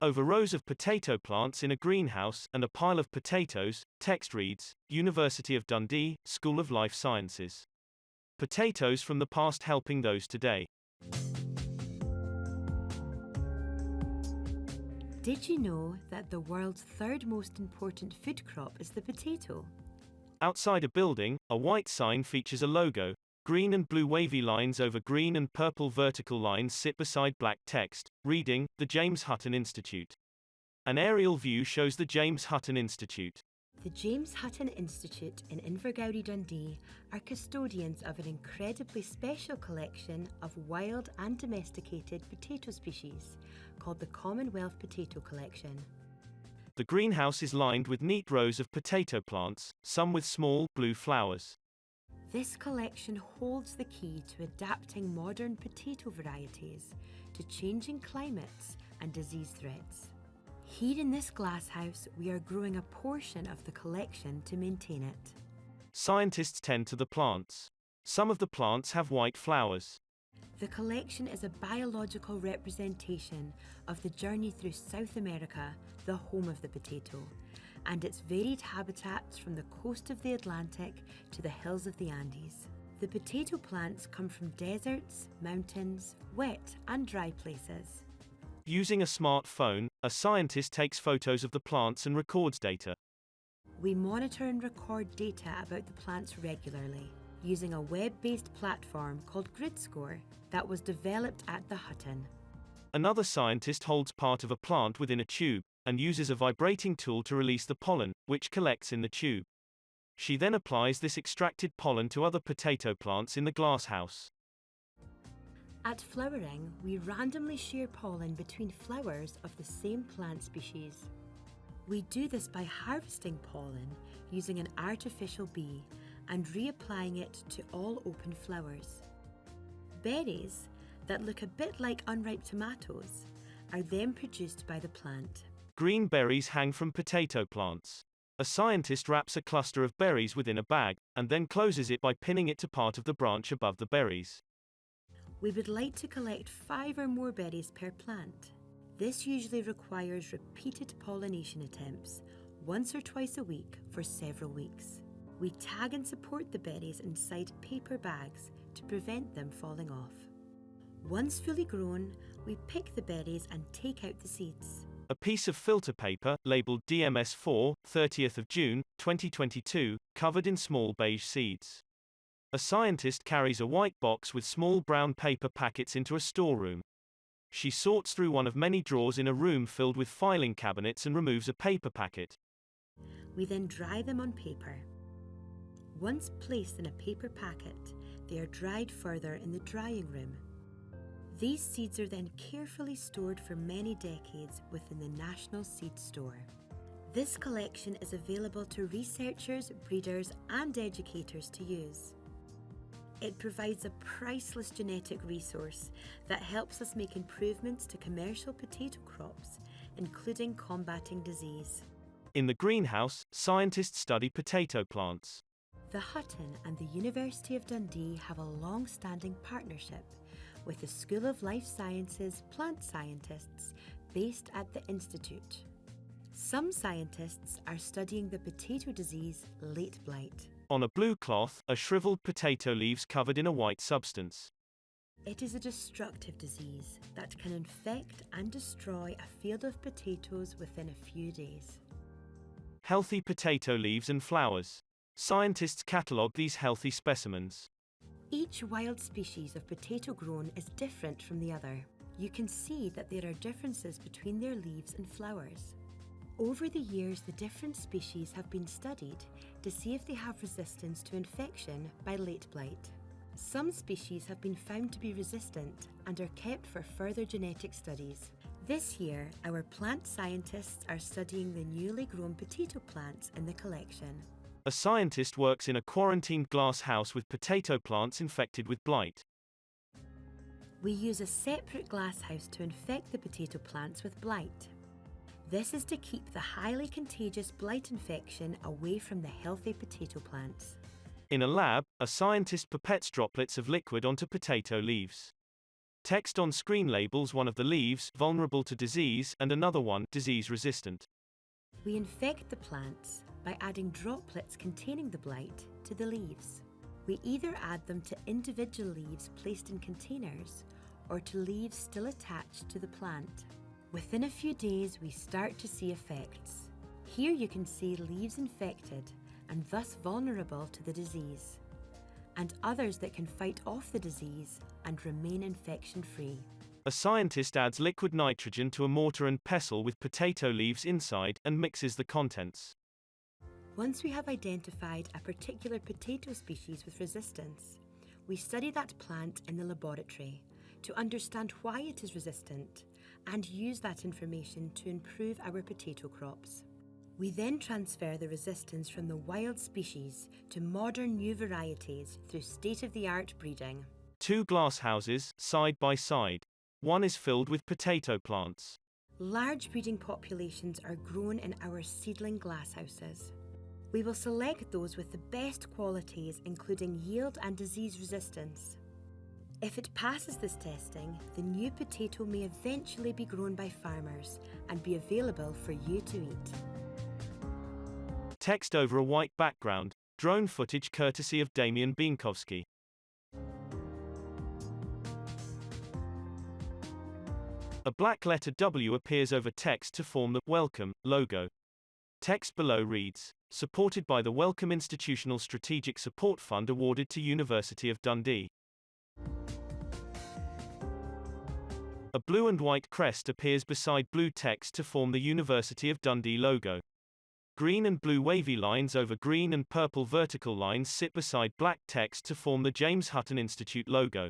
Over rows of potato plants in a greenhouse and a pile of potatoes, text reads, University of Dundee, School of Life Sciences. Potatoes from the past helping those today. Did you know that the world's third most important food crop is the potato? Outside a building, a white sign features a logo. Green and blue wavy lines over green and purple vertical lines sit beside black text, reading, The James Hutton Institute. An aerial view shows the James Hutton Institute. The James Hutton Institute in Invergowrie, Dundee are custodians of an incredibly special collection of wild and domesticated potato species called the Commonwealth Potato Collection. The greenhouse is lined with neat rows of potato plants, some with small, blue flowers. This collection holds the key to adapting modern potato varieties to changing climates and disease threats. Here in this glasshouse, we are growing a portion of the collection to maintain it. Scientists tend to the plants. Some of the plants have white flowers. The collection is a biological representation of the journey through South America, the home of the potato, and its varied habitats from the coast of the Atlantic to the hills of the Andes. The potato plants come from deserts, mountains, wet and dry places. Using a smartphone, a scientist takes photos of the plants and records data. We monitor and record data about the plants regularly, using a web-based platform called GridScore that was developed at the Hutton. Another scientist holds part of a plant within a tube, and uses a vibrating tool to release the pollen, which collects in the tube. She then applies this extracted pollen to other potato plants in the glasshouse. At flowering, we randomly share pollen between flowers of the same plant species. We do this by harvesting pollen using an artificial bee and reapplying it to all open flowers. Berries, that look a bit like unripe tomatoes, are then produced by the plant. Green berries hang from potato plants. A scientist wraps a cluster of berries within a bag, and then closes it by pinning it to part of the branch above the berries. We would like to collect 5 or more berries per plant. This usually requires repeated pollination attempts, once or twice a week for several weeks. We tag and support the berries inside paper bags to prevent them falling off. Once fully grown, we pick the berries and take out the seeds. A piece of filter paper, labeled DMS4, 30th of June, 2022, covered in small beige seeds. A scientist carries a white box with small brown paper packets into a storeroom. She sorts through one of many drawers in a room filled with filing cabinets and removes a paper packet. We then dry them on paper. Once placed in a paper packet, they are dried further in the drying room. These seeds are then carefully stored for many decades within the National Seed Store. This collection is available to researchers, breeders, and educators to use. It provides a priceless genetic resource that helps us make improvements to commercial potato crops, including combating disease. In the greenhouse, scientists study potato plants. The Hutton and the University of Dundee have a long-standing partnership with the School of Life Sciences plant scientists based at the Institute. Some scientists are studying the potato disease late blight. On a blue cloth, are shriveled potato leaves covered in a white substance. It is a destructive disease that can infect and destroy a field of potatoes within a few days. Healthy potato leaves and flowers. Scientists catalogue these healthy specimens. Each wild species of potato grown is different from the other. You can see that there are differences between their leaves and flowers. Over the years, the different species have been studied to see if they have resistance to infection by late blight. Some species have been found to be resistant and are kept for further genetic studies. This year, our plant scientists are studying the newly grown potato plants in the collection. A scientist works in a quarantined glass house with potato plants infected with blight. We use a separate glasshouse to infect the potato plants with blight. This is to keep the highly contagious blight infection away from the healthy potato plants. In a lab, a scientist pipettes droplets of liquid onto potato leaves. Text on screen labels one of the leaves, vulnerable to disease, and another one, disease-resistant. We infect the plants by adding droplets containing the blight to the leaves. We either add them to individual leaves placed in containers or to leaves still attached to the plant. Within a few days, we start to see effects. Here you can see leaves infected and thus vulnerable to the disease, and others that can fight off the disease and remain infection-free. A scientist adds liquid nitrogen to a mortar and pestle with potato leaves inside and mixes the contents. Once we have identified a particular potato species with resistance, we study that plant in the laboratory to understand why it is resistant and use that information to improve our potato crops. We then transfer the resistance from the wild species to modern new varieties through state-of-the-art breeding. 2 glass houses, side by side. One is filled with potato plants. Large breeding populations are grown in our seedling glasshouses. We will select those with the best qualities, including yield and disease resistance. If it passes this testing, the new potato may eventually be grown by farmers and be available for you to eat. Text over a white background. Drone footage courtesy of Damian Bienkowski. A black letter W appears over text to form the Wellcome logo. Text below reads, supported by the Wellcome Institutional Strategic Support Fund awarded to University of Dundee. A blue and white crest appears beside blue text to form the University of Dundee logo. Green and blue wavy lines over green and purple vertical lines sit beside black text to form the James Hutton Institute logo.